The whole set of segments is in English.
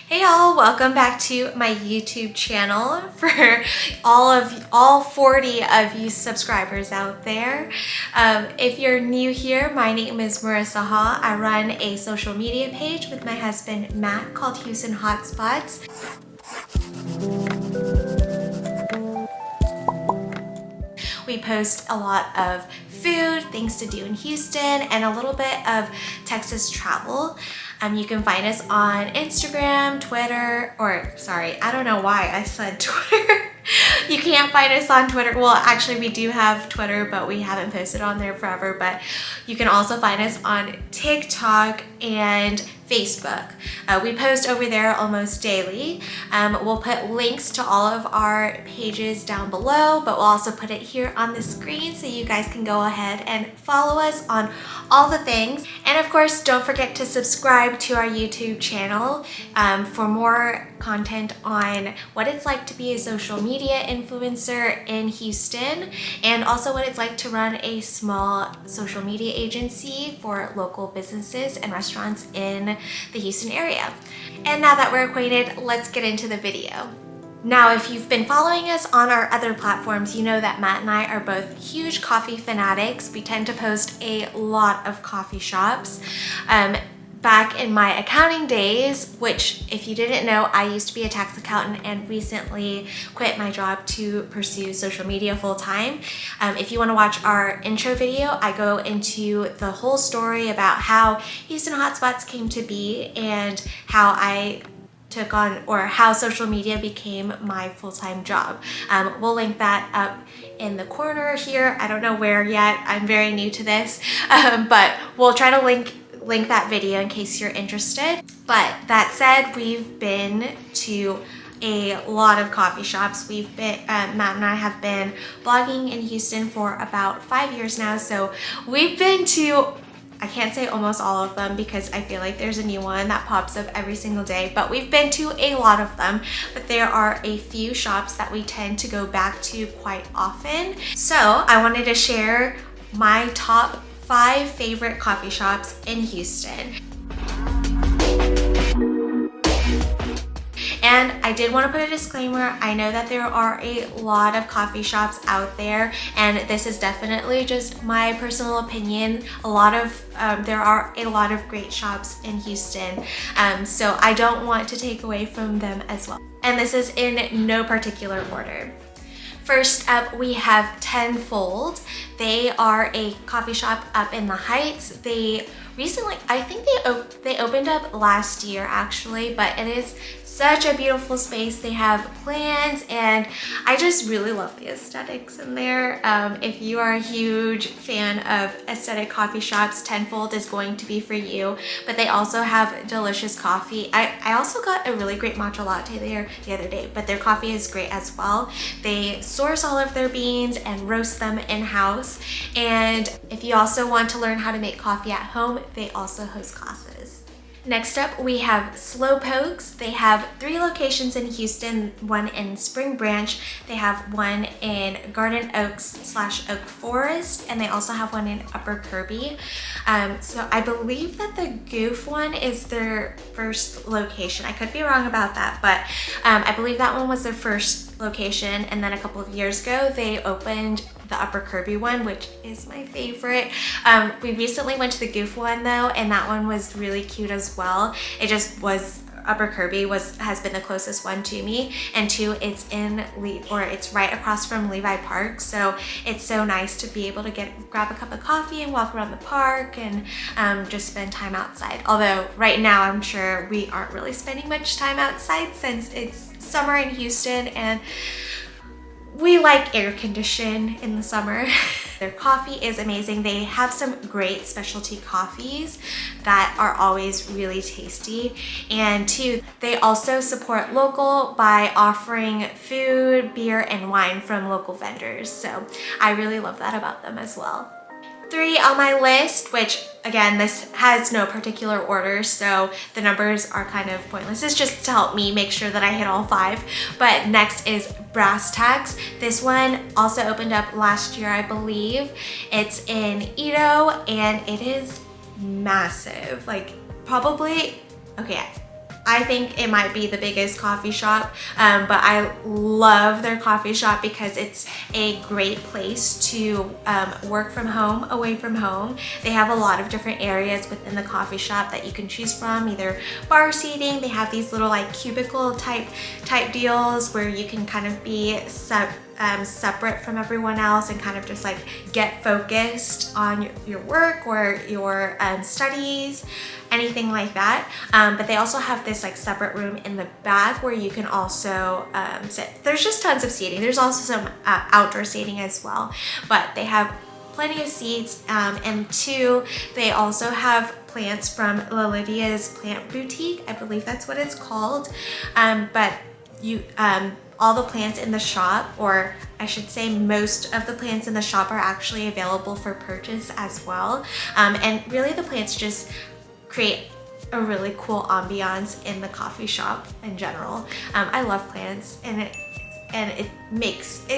Hey y'all, welcome back to my YouTube channel for all 40 of you subscribers out there. If you're new here, my name is Marissa Ha. I run a social media page with my husband Matt called Houston Hotspots. We post a lot of food, things to do in Houston, and a little bit of Texas travel. You can find us on Instagram, Twitter, or sorry, I don't know why I said Twitter. You can't find us on Twitter. Well, actually we do have Twitter, but we haven't posted on there forever. But you can also find us on TikTok and Facebook. We post over there almost daily. We'll put links to all of our pages down below, but we'll also put it here on the screen so you guys can go ahead and follow us on all the things. And of course, don't forget to subscribe to our YouTube channel for more content on what it's like to be a social media influencer in Houston, and also what it's like to run a small social media agency for local businesses and restaurants in the Houston area. And now that we're acquainted, let's get into the video. Now, if you've been following us on our other platforms, you know that Matt and I are both huge coffee fanatics. We tend to post a lot of coffee shops. Back in my accounting days, which if you didn't know, I used to be a tax accountant and recently quit my job to pursue social media full time. If you want to watch our intro video, I go into the whole story about how Houston Hotspots came to be and how I took on, or how social media became my full-time job. We'll link that up in the corner here. I don't know where yet. I'm very new to this, but we'll try to link that video in case you're interested. But that said, we've been to a lot of coffee shops. We've been, Matt and I have been blogging in Houston for about 5 years now. So we've been to, I can't say almost all of them because I feel like there's a new one that pops up every single day, but we've been to a lot of them. But there are a few shops that we tend to go back to quite often. So I wanted to share my top 5 favorite coffee shops in Houston. And I did want to put a disclaimer. I know that there are a lot of coffee shops out there, and this is definitely just my personal opinion. There are a lot of great shops in Houston, so I don't want to take away from them as well. And this is in no particular order. First up, we have Tenfold. They are a coffee shop up in the Heights. They recently, I think they opened up last year actually, but it is such a beautiful space. They have plants, and I just really love the aesthetics in there. If you are a huge fan of aesthetic coffee shops, Tenfold is going to be for you. But they also have delicious coffee. I also got a really great matcha latte there the other day, but their coffee is great as well. They source all of their beans and roast them in-house. And if you also want to learn how to make coffee at home, they also host classes. Next up, we have Slowpokes. They have 3 locations in Houston, one in Spring Branch. They have one in Garden Oaks / Oak Forest, and they also have one in Upper Kirby. So I believe that the Goof one is their first location. I could be wrong about that, but I believe that one was their first location, and then a couple of years ago they opened the Upper Kirby one, which is my favorite. We recently went to the Goof one though, and that one was really cute as well. It just was, Upper Kirby has been the closest one to me, and 2, it's it's right across from Levi Park, so it's so nice to be able to grab a cup of coffee and walk around the park and just spend time outside. Although right now I'm sure we aren't really spending much time outside since it's summer in Houston and we like air condition in the summer. Their coffee is amazing. They have some great specialty coffees that are always really tasty. And 2, they also support local by offering food, beer, and wine from local vendors. So I really love that about them as well. 3 on my list, which again, this has no particular order, so the numbers are kind of pointless. It's just to help me make sure that I hit all 5. But next is Brass Tacks. This one also opened up last year, I believe. It's in Edo, and it is massive. Like, probably, okay, I think it might be the biggest coffee shop, but I love their coffee shop because it's a great place to work from home, away from home. They have a lot of different areas within the coffee shop that you can choose from, either bar seating. They have these little like cubicle type deals where you can kind of be separate from everyone else and kind of just like get focused on your work or your studies, anything like that. But they also have this like separate room in the back where you can also sit. There's just tons of seating. There's also some outdoor seating as well, but they have plenty of seats. And two, they also have plants from Lydia's Plant Boutique. I believe that's what it's called. But you all the plants in the shop, or I should say most of the plants in the shop, are actually available for purchase as well. And really the plants just create a really cool ambiance in the coffee shop in general. I love plants, and it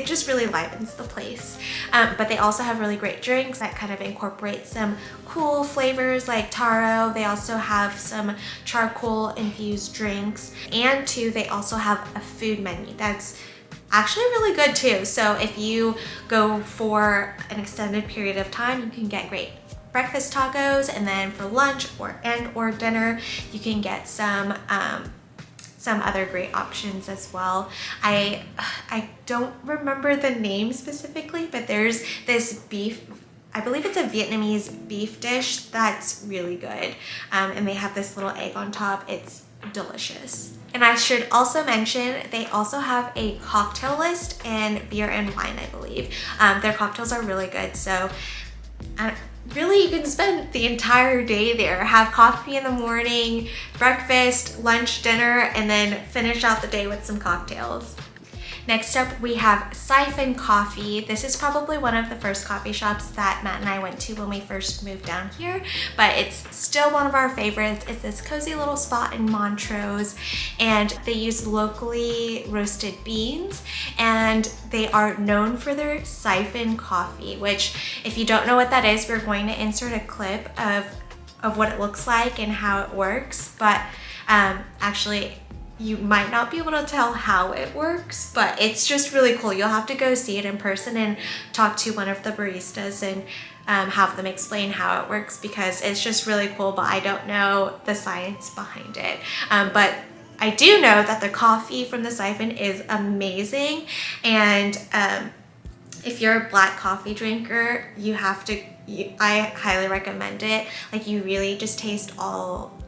just really livens the place. But they also have really great drinks that kind of incorporate some cool flavors like taro. They also have some charcoal infused drinks, and two, they also have a food menu that's actually really good too. So if you go for an extended period of time, you can get great breakfast tacos, and then for lunch or dinner, you can get some other great options as well. I don't remember the name specifically, but there's this beef, I believe it's a Vietnamese beef dish that's really good. And they have this little egg on top. It's delicious. And I should also mention, they also have a cocktail list and beer and wine, I believe. Their cocktails are really good. So really, you can spend the entire day there. Have coffee in the morning, breakfast, lunch, dinner, and then finish out the day with some cocktails. Next up, we have Siphon Coffee. This is probably one of the first coffee shops that Matt and I went to when we first moved down here, but it's still one of our favorites. It's this cozy little spot in Montrose, and they use locally roasted beans, and they are known for their siphon coffee, which, if you don't know what that is, we're going to insert a clip of what it looks like and how it works. But actually, you might not be able to tell how it works, but it's just really cool. You'll have to go see it in person and talk to one of the baristas and have them explain how it works, because it's just really cool, but I don't know the science behind it. But I do know that the coffee from the siphon is amazing, and if you're a black coffee drinker, I highly recommend it. Like, you really just taste all,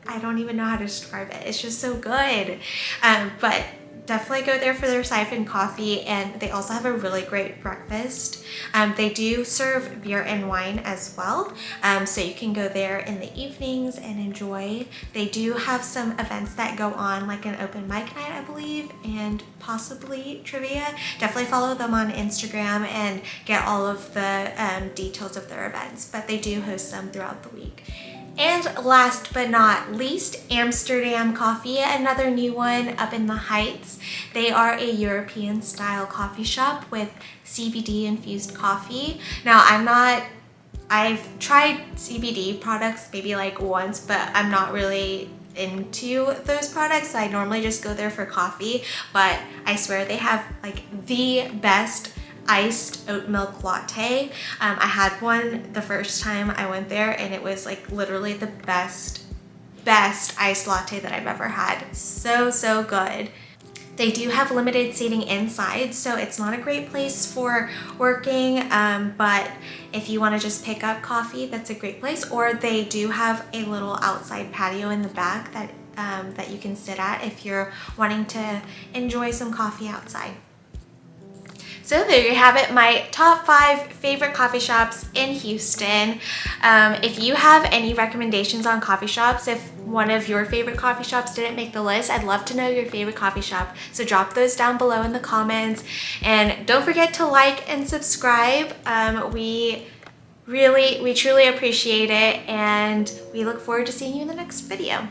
I don't even know how to describe it. It's just so good. But definitely go there for their siphon coffee, and they also have a really great breakfast. They do serve beer and wine as well, so you can go there in the evenings and enjoy. They do have some events that go on, like an open mic night, I believe, and possibly trivia. Definitely follow them on Instagram and get all of the details of their events, but they do host some throughout the week. And last but not least, Amsterdam Coffee, another new one up in the Heights. They are a European style coffee shop with CBD infused coffee. Now, I've tried CBD products maybe like once, but I'm not really into those products. I normally just go there for coffee, but I swear they have like the best iced oat milk latte. I had one the first time I went there, and it was like literally the best iced latte that I've ever had. So good. They do have limited seating inside, so it's not a great place for working, but if you want to just pick up coffee, that's a great place. Or they do have a little outside patio in the back that you can sit at if you're wanting to enjoy some coffee outside. So there you have it, my top 5 favorite coffee shops in Houston. If you have any recommendations on coffee shops, if one of your favorite coffee shops didn't make the list, I'd love to know your favorite coffee shop. So drop those down below in the comments, and don't forget to like and subscribe. We truly appreciate it, and we look forward to seeing you in the next video.